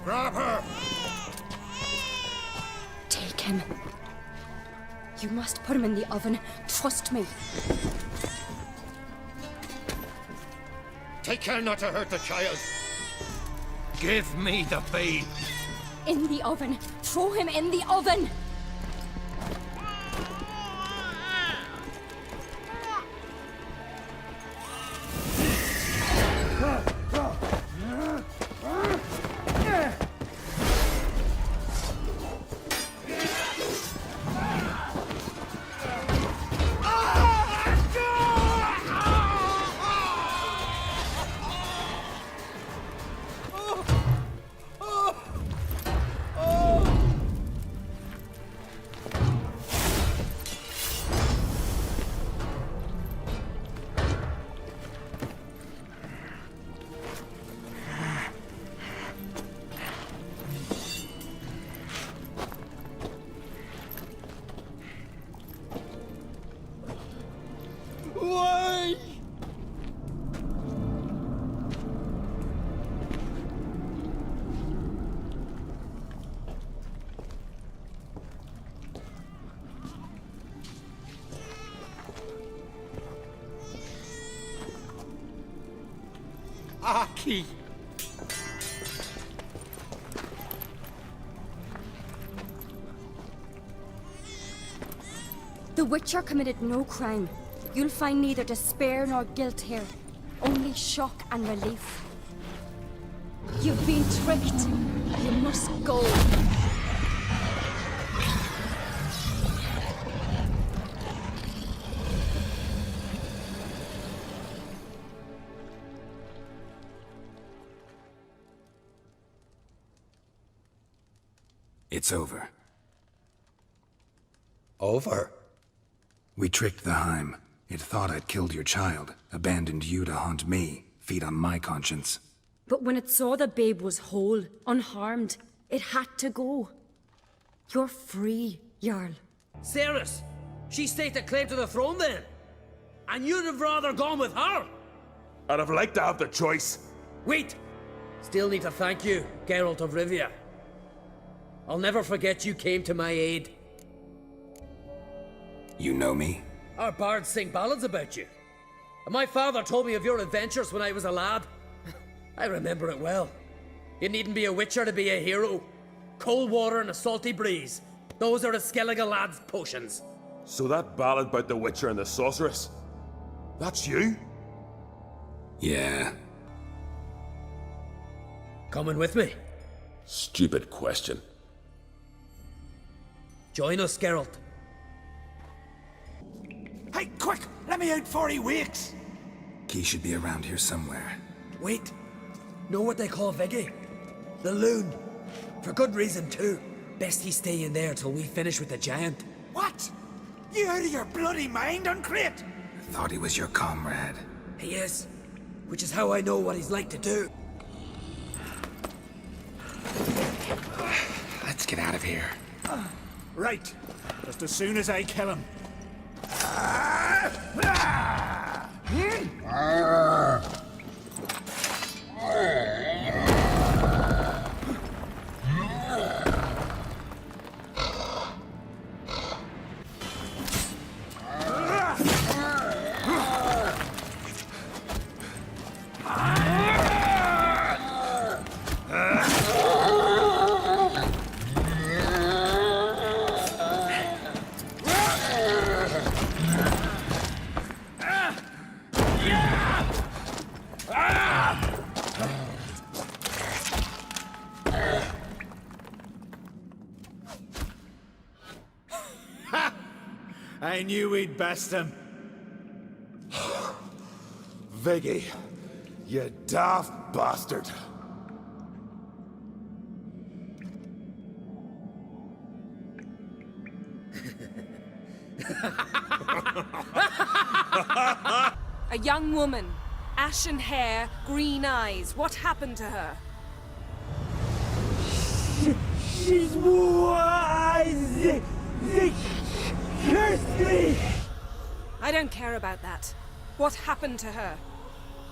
Grab her! Take him. You must put him in the oven. Trust me. Take care not to hurt the child. Give me the babe. In the oven. Throw him in the oven. Why? Aki. The Witcher committed no crime. You'll find neither despair nor guilt here. Only shock and relief. You've been tricked. You must go. It's over. Over? We tricked the Heim. It thought I'd killed your child, abandoned you to haunt me, feed on my conscience. But when it saw the babe was whole, unharmed, it had to go. You're free, Jarl. Ceres, she staked a claim to the throne then. And you'd have rather gone with her. I'd have liked to have the choice. Wait! Still need to thank you, Geralt of Rivia. I'll never forget you came to my aid. You know me? Our bards sing ballads about you. And my father told me of your adventures when I was a lad. I remember it well. You needn't be a witcher to be a hero. Cold water and a salty breeze. Those are a Skellige lad's potions. So that ballad about the Witcher and the Sorceress, that's you? Yeah. Coming with me? Stupid question. Join us, Geralt. Hey, quick! Let me out 40 weeks! Key should be around here somewhere. Wait. Know what they call Veggie? The loon. For good reason, too. Best he stay in there till we finish with the giant. What? You out of your bloody mind, Uncrate? I thought he was your comrade. He is. Which is how I know what he's like to do. Let's get out of here. Right. Just as soon as I kill him. I knew we'd best him. Veggie, you daft bastard. A young woman, ashen hair, green eyes. What happened to her? She's wise! They cursed me! I don't care about that. What happened to her?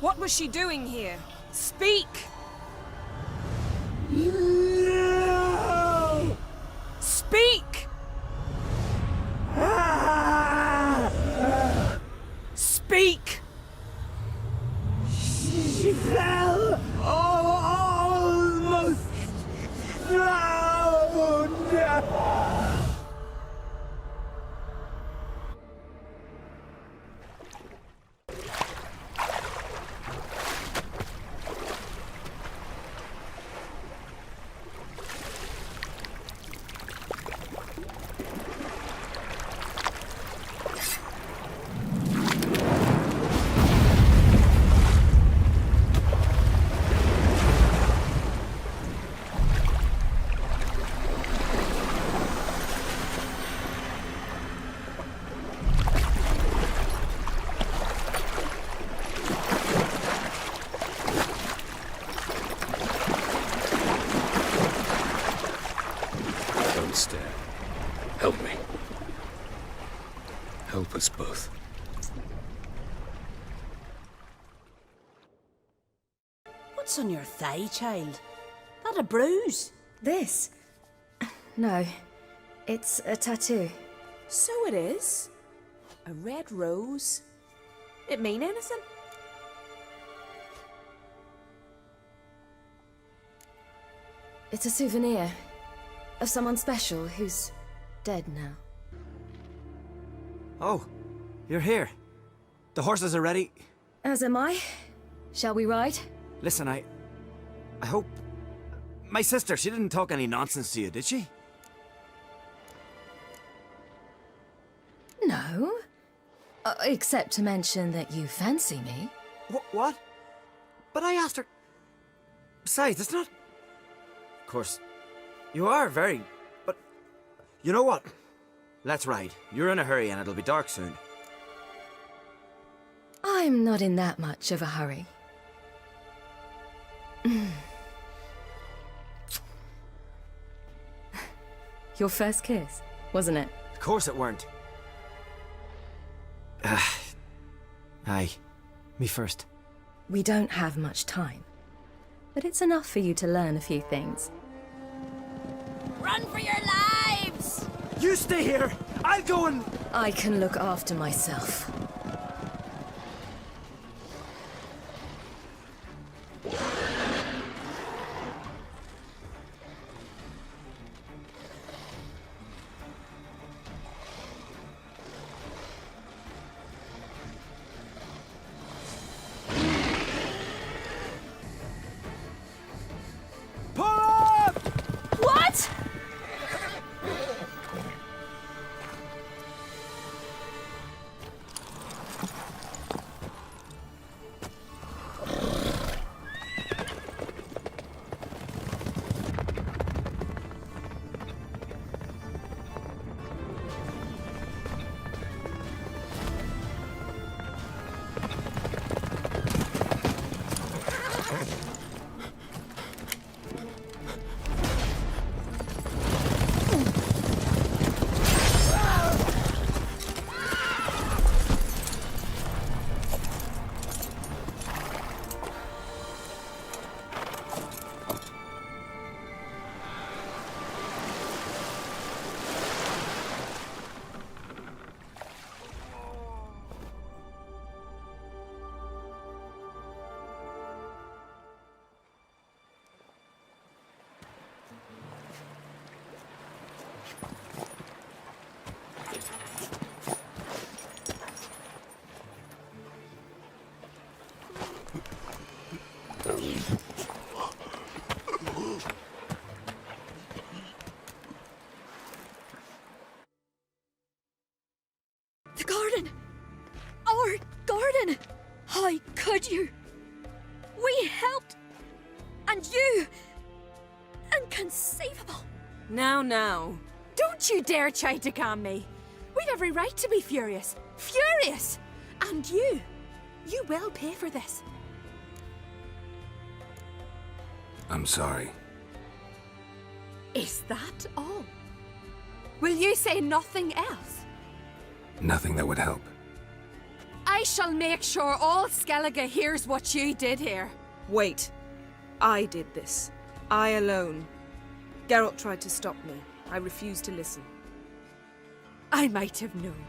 What was she doing here? Speak! instead. Help me. Help us both. What's on your thigh, child? That a bruise? This? No. It's a tattoo. So it is. A red rose. It mean anything? It's a souvenir of someone special who's dead now. Oh, you're here. The horses are ready. As am I. Shall we ride? Listen, I hope... My sister, she didn't talk any nonsense to you, did she? No. Except to mention that you fancy me. What? But I asked her... Besides, it's not... Of course, you are very... But... You know what? Let's ride. You're in a hurry and it'll be dark soon. I'm not in that much of a hurry. Your first kiss, wasn't it? Of course it weren't. Aye. Me first. We don't have much time. But it's enough for you to learn a few things. Run for your lives! You stay here! I'll go and... I can look after myself. What? The garden! Our garden! How could you? We helped! And you! Inconceivable! Now. Don't you dare try to calm me. We'd every right to be furious. Furious! And you will pay for this. I'm sorry. Is that all? Will you say nothing else? Nothing that would help. I shall make sure all Skellige hears what you did here. Wait. I did this. I alone. Geralt tried to stop me. I refused to listen. I might have known.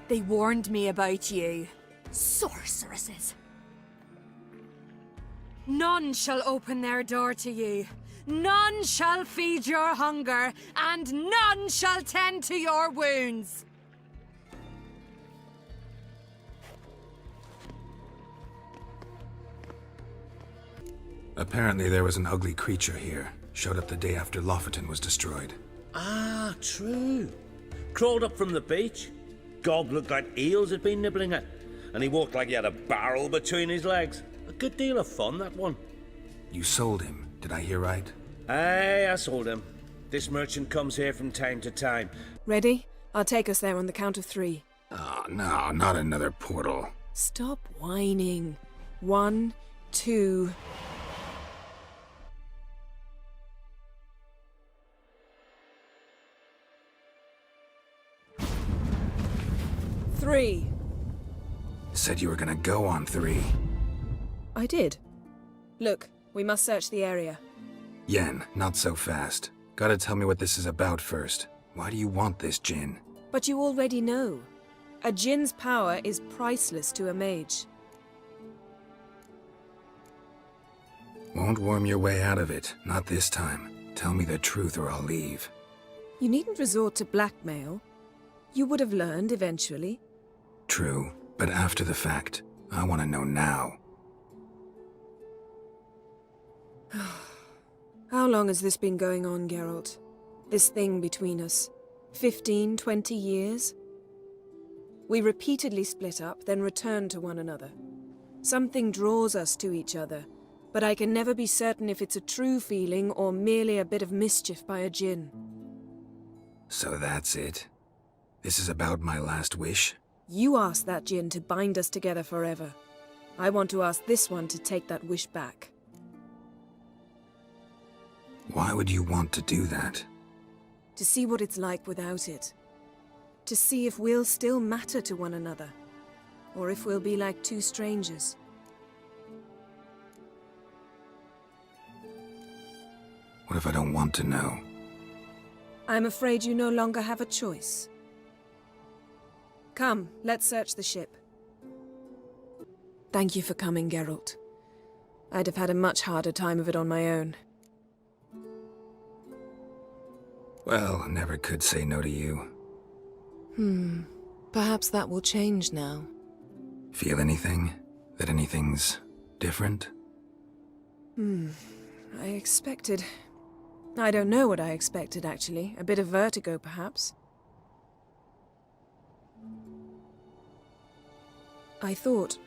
They warned me about you. Sorceresses. None shall open their door to you. None shall feed your hunger, and none shall tend to your wounds. Apparently there was an ugly creature here. Showed up the day after Lofoten was destroyed. Ah, true. Crawled up from the beach. Gob looked like eels had been nibbling it. And he walked like he had a barrel between his legs. A good deal of fun, that one. You sold him, did I hear right? Aye, I sold him. This merchant comes here from time to time. Ready? I'll take us there on the count of 3. Oh, no, not another portal. Stop whining. 1, 2... 3. Said you were gonna go on 3. I did. Look, we must search the area. Yen, not so fast. Gotta tell me what this is about first. Why do you want this Jinn? But you already know. A Jinn's power is priceless to a mage. Won't worm your way out of it. Not this time. Tell me the truth or I'll leave. You needn't resort to blackmail. You would have learned eventually. True, but after the fact. I want to know now. How long has this been going on, Geralt? This thing between us? 15, 20 years? We repeatedly split up, then returned to one another. Something draws us to each other, but I can never be certain if it's a true feeling or merely a bit of mischief by a Jinn. So that's it? This is about my last wish? You asked that Jinn to bind us together forever. I want to ask this one to take that wish back. Why would you want to do that? To see what it's like without it. To see if we'll still matter to one another. Or if we'll be like two strangers. What if I don't want to know? I'm afraid you no longer have a choice. Come, let's search the ship. Thank you for coming, Geralt. I'd have had a much harder time of it on my own. Well, never could say no to you. Perhaps that will change now. Feel anything? That anything's different? I expected... I don't know what I expected, actually. A bit of vertigo, perhaps. I thought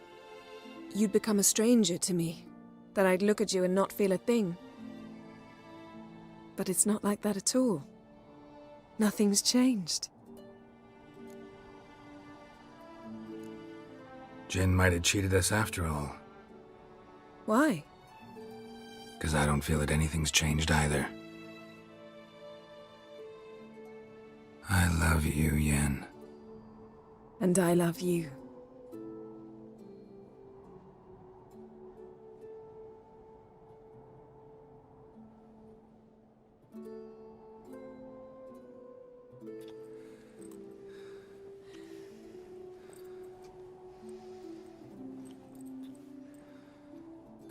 you'd become a stranger to me, that I'd look at you and not feel a thing. But it's not like that at all. Nothing's changed. Jinn might have cheated us after all. Why? 'Cause I don't feel that anything's changed either. I love you, Yen. And I love you.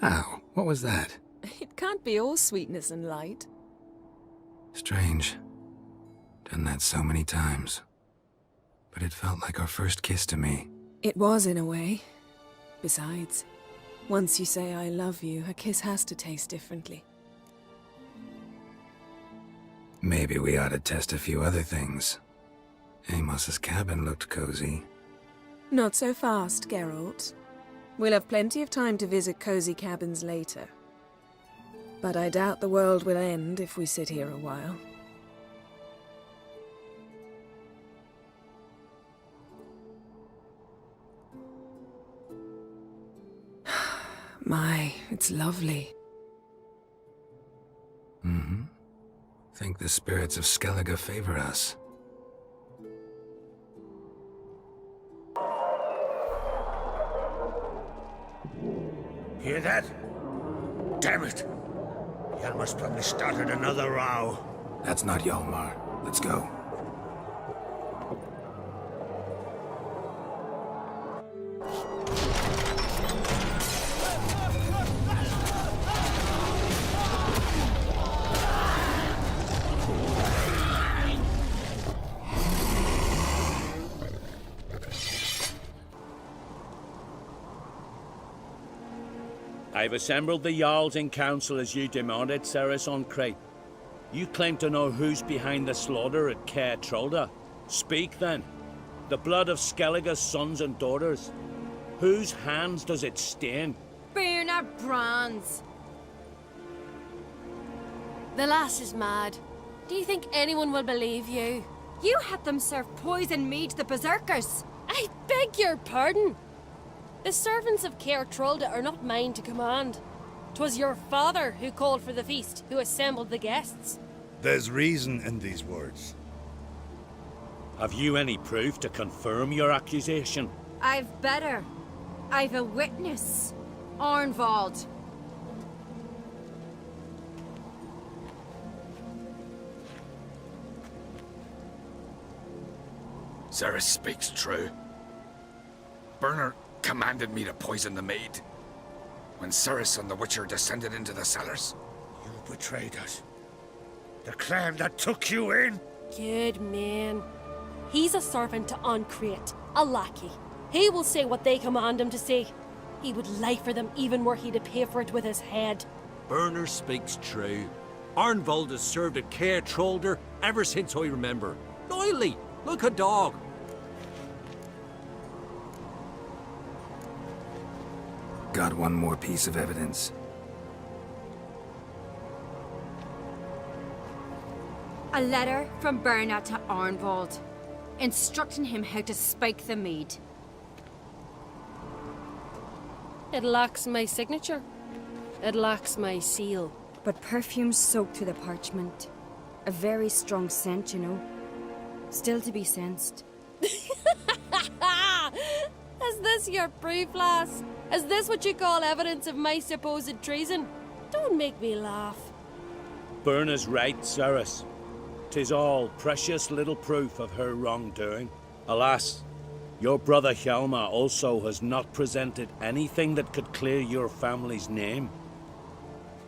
Ow, what was that? It can't be all sweetness and light. Strange. Done that so many times. But it felt like our first kiss to me. It was, in a way. Besides, once you say I love you, a kiss has to taste differently. Maybe we ought to test a few other things. Amos's cabin looked cozy. Not so fast, Geralt. We'll have plenty of time to visit cozy cabins later. But I doubt the world will end if we sit here a while. My, it's lovely. Think the spirits of Skellige favor us. Hear that? Damn it! Hjalmar's probably started another row. That's not Hjalmar. Let's go. I've assembled the Jarls in council as you demanded, Sezon. You claim to know who's behind the slaughter at Caer Trolda. Speak then. The blood of Skellige's sons and daughters. Whose hands does it stain? Birna Brands. The lass is mad. Do you think anyone will believe you? You had them serve poison mead to the berserkers. I beg your pardon. The servants of Caer Trolda are not mine to command. 'Twas your father who called for the feast, who assembled the guests. There's reason in these words. Have you any proof to confirm your accusation? I've better. I've a witness. Arnvald. Ceres speaks true. Burner commanded me to poison the maid. When Ceres and the Witcher descended into the cellars. You betrayed us. The clan that took you in. Good man. He's a servant to Ancrate, a lackey. He will say what they command him to say. He would lie for them even were he to pay for it with his head. Burner speaks true. Arnvald has served at Caer Troldr ever since I remember. Loyally, like a dog. Got one more piece of evidence. A letter from Berna to Arnvald, instructing him how to spike the mead. It lacks my signature. It lacks my seal. But perfume soaked through the parchment. A very strong scent, you know. Still to be sensed. Is this your proof, lass? Is this what you call evidence of my supposed treason? Don't make me laugh. Berna's right, Ceres. 'Tis all precious little proof of her wrongdoing. Alas, your brother Hjalmar also has not presented anything that could clear your family's name.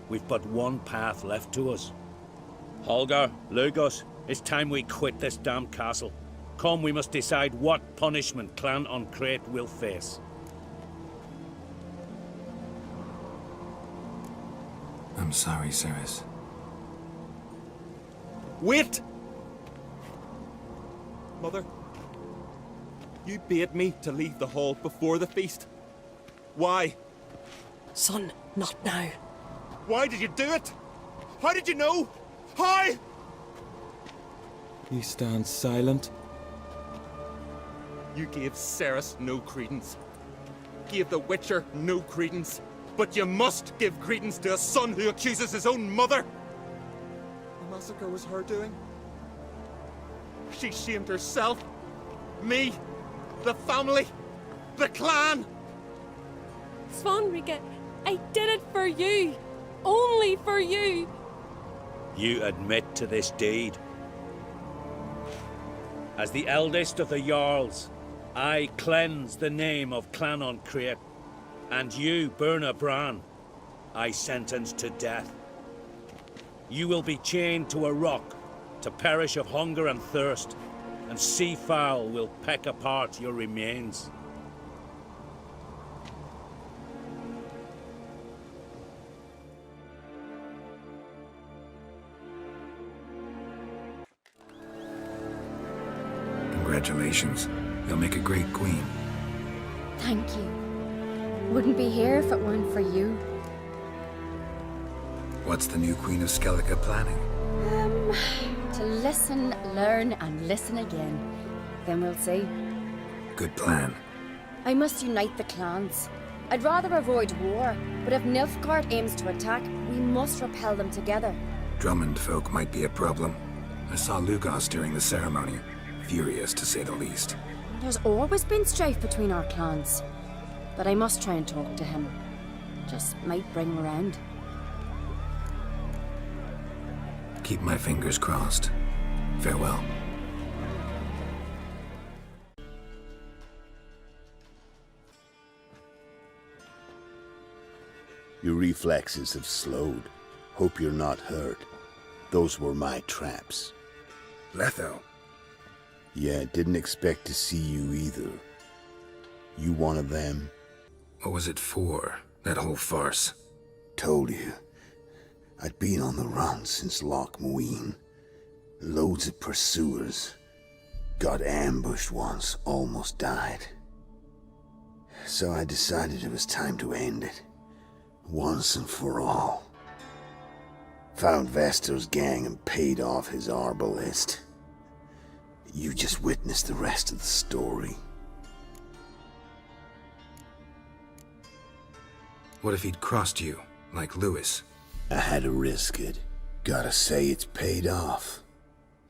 We've but one path left to us. Holger, Lugos, it's time we quit this damn castle. Come, we must decide what punishment Clan Ancrate will face. I'm sorry, Ceres. Wait! Mother, you bade me to leave the hall before the feast. Why? Son, not now. Why did you do it? How did you know? How? You stand silent. You gave Ceres no credence. Gave the Witcher no credence. But you must give credence to a son who accuses his own mother. The massacre was her doing. She shamed herself. Me. The family. The clan. Svanrika, I did it for you. Only for you. You admit to this deed. As the eldest of the Jarls, I cleanse the name of Clan Ancrate, and you, Berna Bran, I sentence to death. You will be chained to a rock to perish of hunger and thirst, and sea fowl will peck apart your remains. Congratulations. You'll make a great queen. Thank you. Wouldn't be here if it weren't for you. What's the new Queen of Skellige planning? To listen, learn, and listen again. Then we'll see. Good plan. I must unite the clans. I'd rather avoid war, but if Nilfgaard aims to attack, we must repel them together. Drummond folk might be a problem. I saw Lugos during the ceremony. Furious, to say the least. There's always been strife between our clans. But I must try and talk to him. Just might bring him around. Keep my fingers crossed. Farewell. Your reflexes have slowed. Hope you're not hurt. Those were my traps. Letho. Yeah, didn't expect to see you either. You one of them? What was it for, that whole farce? Told you. I'd been on the run since Loch Muin. Loads of pursuers. Got ambushed once, almost died. So I decided it was time to end it. Once and for all. Found Vestor's gang and paid off his arbalist. You just witnessed the rest of the story. What if he'd crossed you, like Lewis? I had to risk it. Gotta say it's paid off.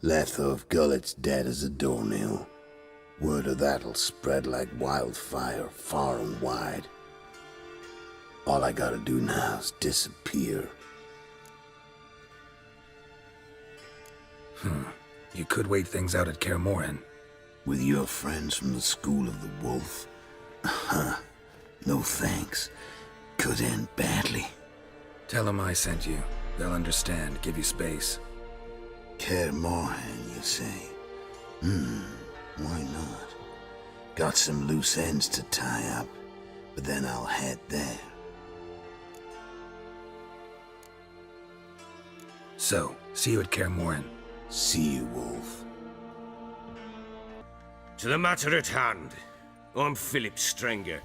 Letha of Gullet's dead as a doornail. Word of that'll spread like wildfire far and wide. All I gotta do now is disappear. You could wait things out at Kaer Morhen. With your friends from the School of the Wolf? No thanks. Could end badly. Tell them I sent you. They'll understand, give you space. Kaer Morhen, you say? Why not? Got some loose ends to tie up, but then I'll head there. So, see you at Kaer Morhen. See you, Wolf. To the matter at hand. I'm Philip Strenger,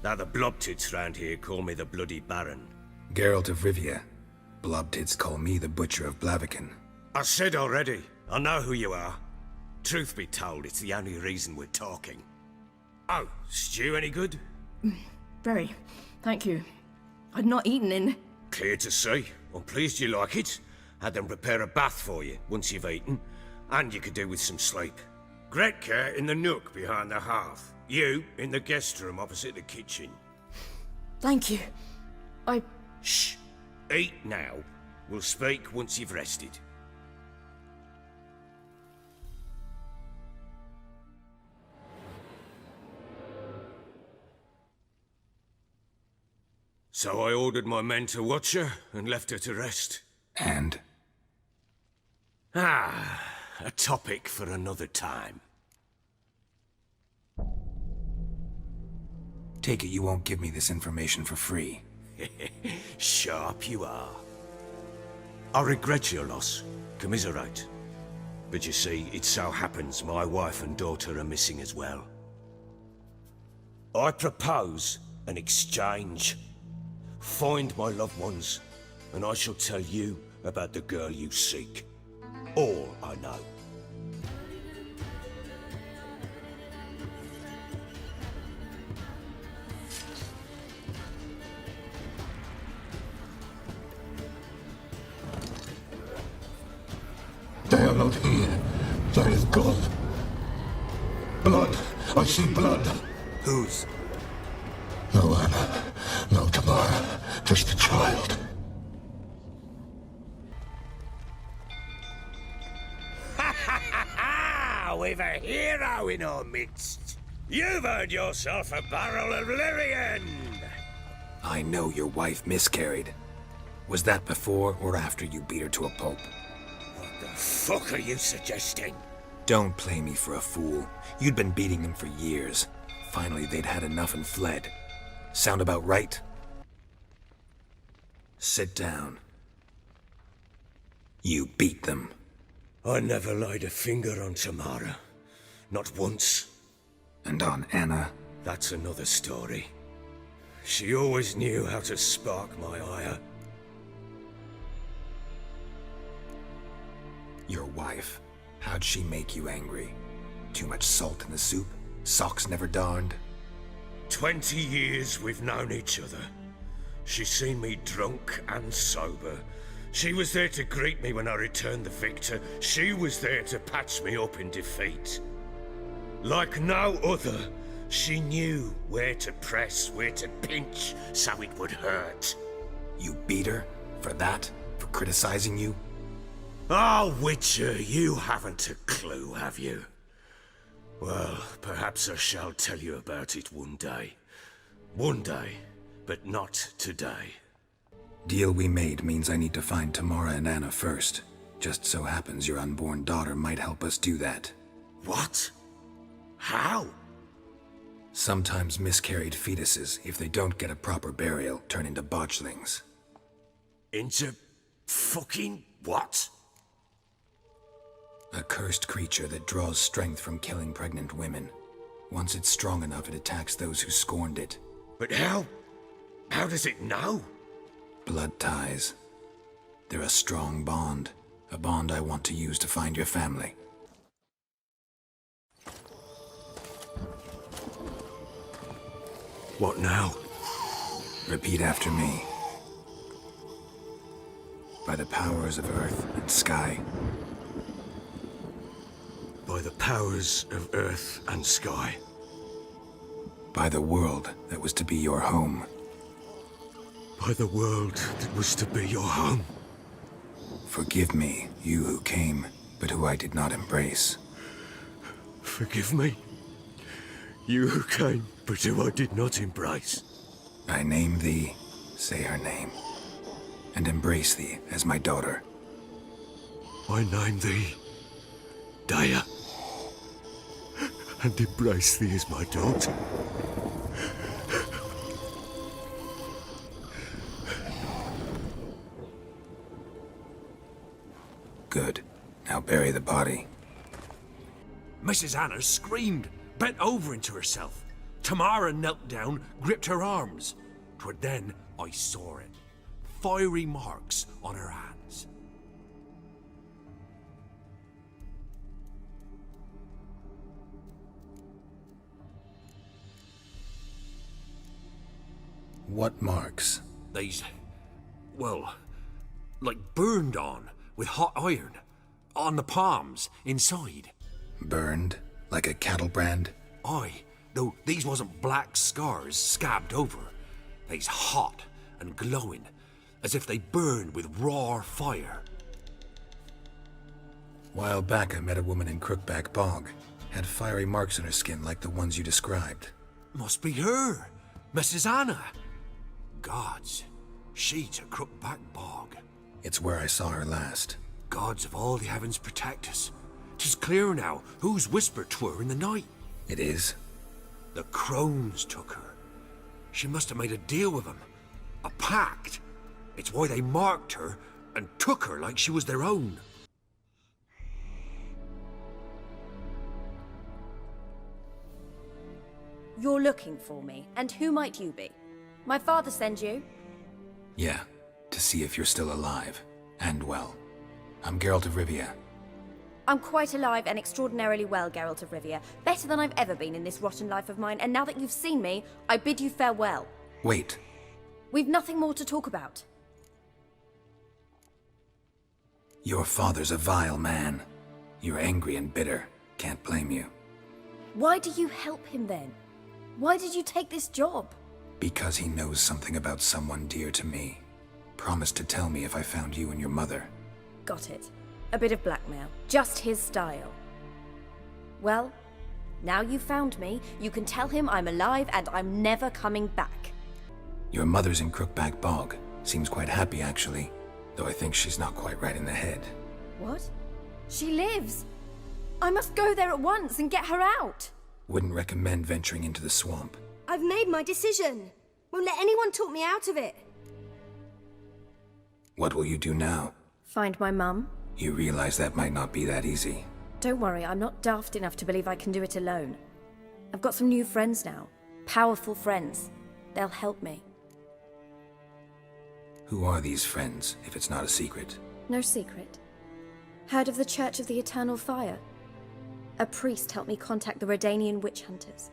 though the blobtits round here call me the Bloody Baron. Geralt of Rivia. Blobtits call me the Butcher of Blaviken. I said already, I know who you are. Truth be told, it's the only reason we're talking. Oh, stew any good? Very. Thank you. I'd not eaten in... Clear to see. I'm pleased you like it. Had them prepare a bath for you once you've eaten, and you could do with some sleep. Gretka in the nook behind the hearth. You in the guest room opposite the kitchen. Thank you. Shh. Eat now. We'll speak once you've rested. So I ordered my men to watch her and left her to rest. And? A topic for another time. Take it you won't give me this information for free. Sharp you are. I regret your loss. Commiserate. But you see, it so happens my wife and daughter are missing as well. I propose an exchange. Find my loved ones, and I shall tell you about the girl you seek. All I know. They are not here. There is God. Blood. I see blood. Whose? No Anna. No Tamara. Just a child. We've a hero in our midst. You've earned yourself a barrel of Lyrian. I know your wife miscarried. Was that before or after you beat her to a pulp? What the fuck are you suggesting? Don't play me for a fool. You'd been beating them for years. Finally, they'd had enough and fled. Sound about right? Sit down. You beat them. I never laid a finger on Tamara. Not once. And on Anna? That's another story. She always knew how to spark my ire. Your wife. How'd she make you angry? Too much salt in the soup? Socks never darned? 20 years we've known each other. She's seen me drunk and sober. She was there to greet me when I returned the victor. She was there to patch me up in defeat. Like no other, she knew where to press, where to pinch, so it would hurt. You beat her? For that? For criticizing you? Oh, Witcher, you haven't a clue, have you? Well, perhaps I shall tell you about it one day. One day, but not today. Deal we made means I need to find Tamara and Anna first. Just so happens your unborn daughter might help us do that. What? How? Sometimes miscarried fetuses, if they don't get a proper burial, turn into botchlings. Into fucking what? A cursed creature that draws strength from killing pregnant women. Once it's strong enough, it attacks those who scorned it. But how? How does it know? Blood ties. They're a strong bond. A bond I want to use to find your family. What now? Repeat after me. By the powers of earth and sky, by the powers of earth and sky. By the world that was to be your home. By the world that was to be your home. Forgive me, you who came, but who I did not embrace. Forgive me, you who came, but who I did not embrace. I name thee, say her name, and embrace thee as my daughter. I name thee, Daya, and embrace thee as my daughter. Good. Now bury the body. Mrs. Anna screamed, bent over into herself. Tamara knelt down, gripped her arms. 'Twere then I saw it. Fiery marks on her hands. What marks? These, well, like burned on with hot iron. On the palms, inside. Burned? Like a cattle brand? Aye, though these wasn't black scars scabbed over. They's hot and glowing, as if they burned with raw fire. While back I met a woman in Crookback Bog. Had fiery marks on her skin like the ones you described. Must be her, Mrs. Anna. Gods, she to Crookback Bog. It's where I saw her last. Gods of all the heavens protect us. 'Tis clear now whose whisper 'twere in the night. It is? The crones took her. She must have made a deal with them. A pact. It's why they marked her and took her like she was their own. You're looking for me, and who might you be? My father sent you? Yeah, to see if you're still alive. And well. I'm Geralt of Rivia. I'm quite alive and extraordinarily well, Geralt of Rivia. Better than I've ever been in this rotten life of mine, and now that you've seen me, I bid you farewell. Wait. We've nothing more to talk about. Your father's a vile man. You're angry and bitter. Can't blame you. Why do you help him then? Why did you take this job? Because he knows something about someone dear to me. Promised to tell me if I found you and your mother. Got it. A bit of blackmail. Just his style. Well, now you've found me, you can tell him I'm alive and I'm never coming back. Your mother's in Crookback Bog. Seems quite happy, actually. Though I think she's not quite right in the head. What? She lives! I must go there at once and get her out! Wouldn't recommend venturing into the swamp. I've made my decision. Won't let anyone talk me out of it. What will you do now? Find my mum? You realize that might not be that easy. Don't worry, I'm not daft enough to believe I can do it alone. I've got some new friends now. Powerful friends. They'll help me. Who are these friends, if it's not a secret? No secret. Heard of the Church of the Eternal Fire? A priest helped me contact the Redanian witch hunters.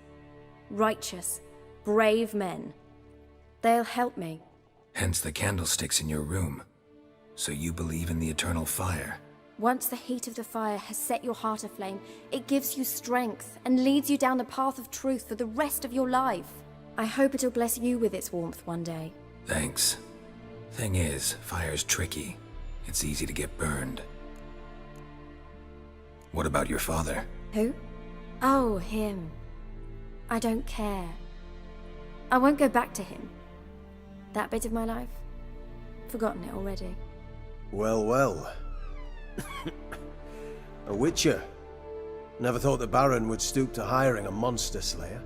Righteous, brave men. They'll help me. Hence the candlesticks in your room. So you believe in the eternal fire? Once the heat of the fire has set your heart aflame, it gives you strength and leads you down the path of truth for the rest of your life. I hope it'll bless you with its warmth one day. Thanks. Thing is, fire's tricky. It's easy to get burned. What about your father? Who? Oh, him. I don't care. I won't go back to him. That bit of my life? Forgotten it already. Well, well. A witcher. Never thought the Baron would stoop to hiring a monster slayer.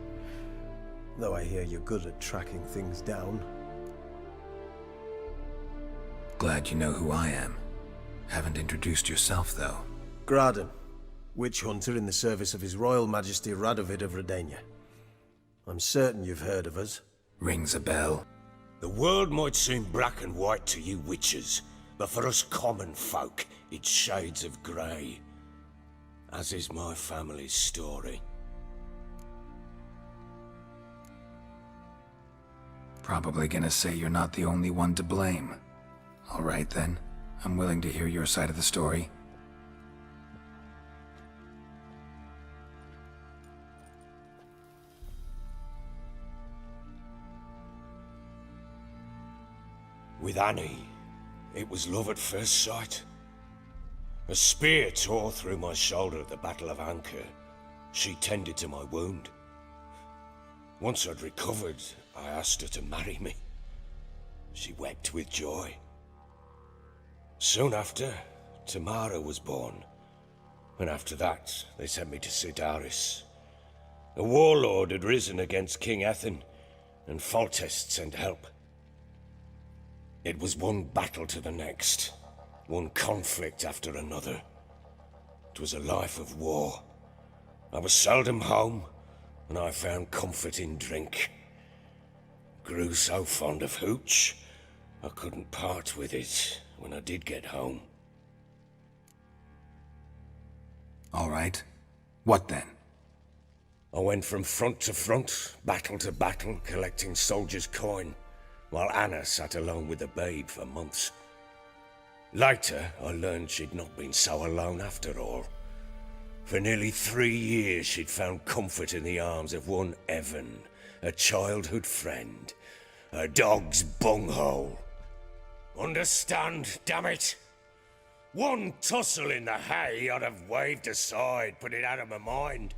Though I hear you're good at tracking things down. Glad you know who I am. Haven't introduced yourself, though. Graden, witch hunter in the service of His Royal Majesty Radovid of Redania. I'm certain you've heard of us. Rings a bell. The world might seem black and white to you witches, but for us common folk, it's shades of grey. As is my family's story. Probably gonna say you're not the only one to blame. All right then, I'm willing to hear your side of the story. with Annie, it was love at first sight. A spear tore through my shoulder at the Battle of Anchor. She tended to my wound. Once I'd recovered, I asked her to marry me. She wept with joy. Soon after, Tamara was born. And after that, they sent me to Sidaris. A warlord had risen against King Ethan, and Foltest sent help. It was one battle to the next, one conflict after another. It was a life of war. I was seldom home, and I found comfort in drink. Grew so fond of hooch, I couldn't part with it when I did get home. All right. What then? I went from front to front, battle to battle, collecting soldiers' coin, while Anna sat alone with the babe for months. Later, I learned she'd not been so alone after all. For nearly 3 years, she'd found comfort in the arms of one Evan, a childhood friend, a dog's bunghole. Understand, damn it? One tussle in the hay I'd have waved aside, put it out of my mind.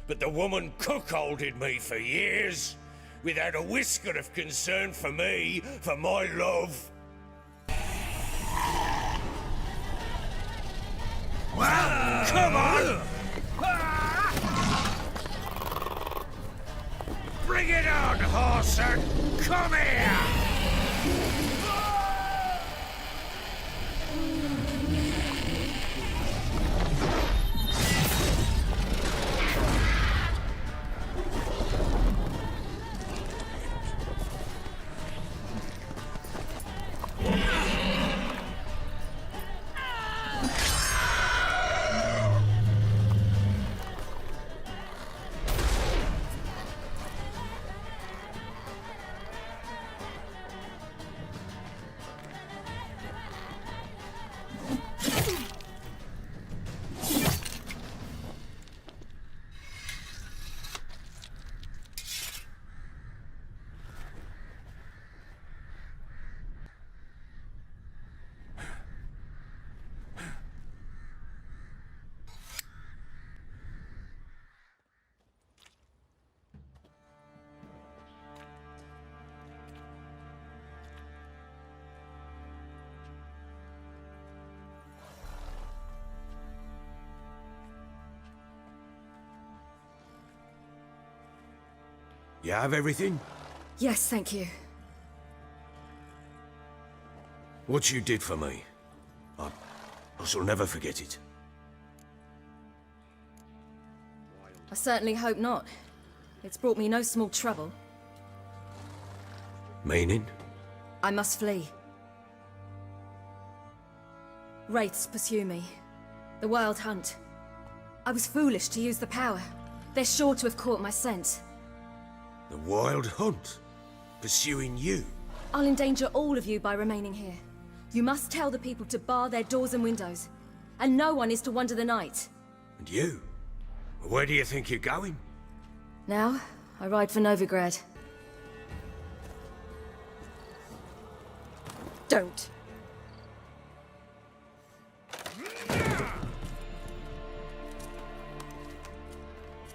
But the woman cuckolded me for years, without a whisker of concern for me, for my love. Well, come on! Bring it on, Horser! Come here! You have everything? Yes, thank you. What you did for me, I shall never forget it. I certainly hope not. It's brought me no small trouble. Meaning? I must flee. Wraiths pursue me. The Wild Hunt. I was foolish to use the power. They're sure to have caught my scent. The Wild Hunt? Pursuing you? I'll endanger all of you by remaining here. You must tell the people to bar their doors and windows. And no one is to wander the night. And you? Where do you think you're going? Now, I ride for Novigrad. Don't.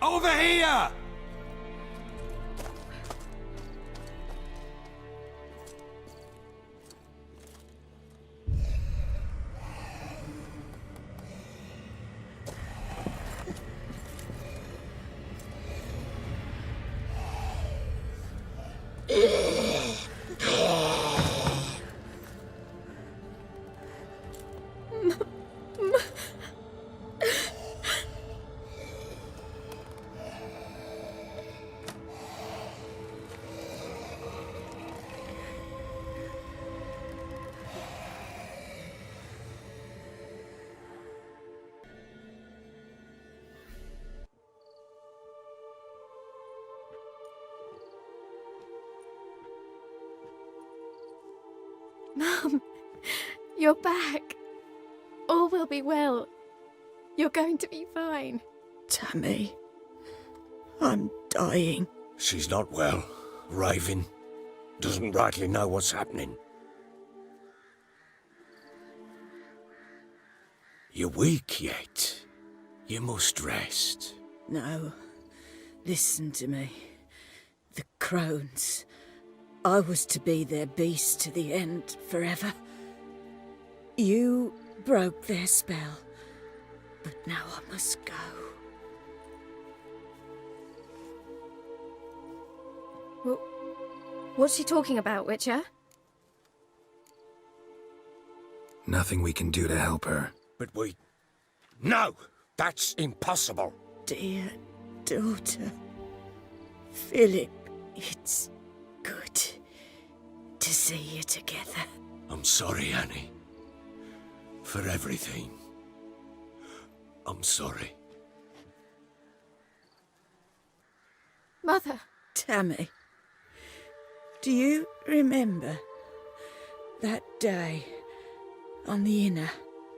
Over here! Mum, you're back. All will be well. You're going to be fine. Tammy, I'm dying. She's not well. Raving. Doesn't rightly know what's happening. You're weak yet. You must rest. No. Listen to me. The crones. I was to be their beast to the end, forever. You broke their spell. But now I must go. What's she talking about, Witcher? Nothing we can do to help her. But we... No! That's impossible! Dear daughter, Philip, it's good to see you together. I'm sorry, Annie. For everything. I'm sorry. Mother. Tammy, do you remember that day on the Inner?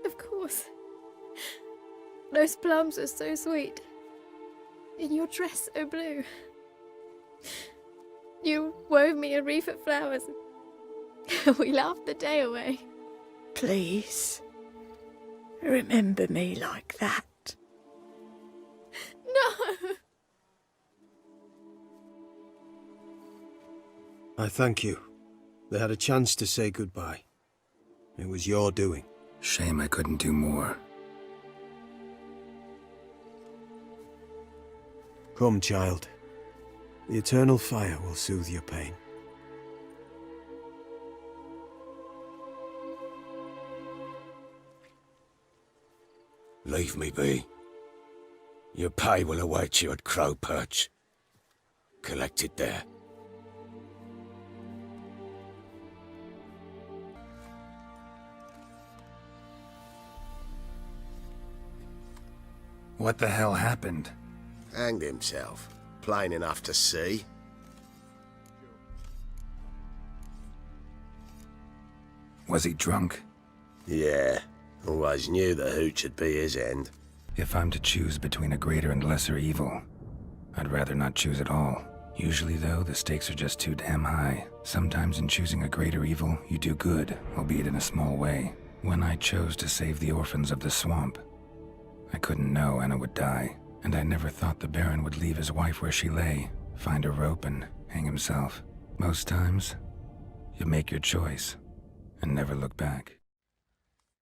Of course. Those plums were so sweet. In your dress so blue. You wove me a wreath of flowers. We laughed the day away. Please, remember me like that. No! I thank you. They had a chance to say goodbye. It was your doing. Shame I couldn't do more. Come, child. The eternal fire will soothe your pain. Leave me be. Your pay will await you at Crow Perch. Collect it there. What the hell happened? Hanged himself. Plain enough to see. Was he drunk? Yeah. Always knew the hooch would be his end. If I'm to choose between a greater and lesser evil, I'd rather not choose at all. Usually, though, the stakes are just too damn high. Sometimes in choosing a greater evil, you do good, albeit in a small way. When I chose to save the orphans of the swamp, I couldn't know Anna would die, and I never thought the Baron would leave his wife where she lay, find a rope and hang himself. Most times, you make your choice and never look back.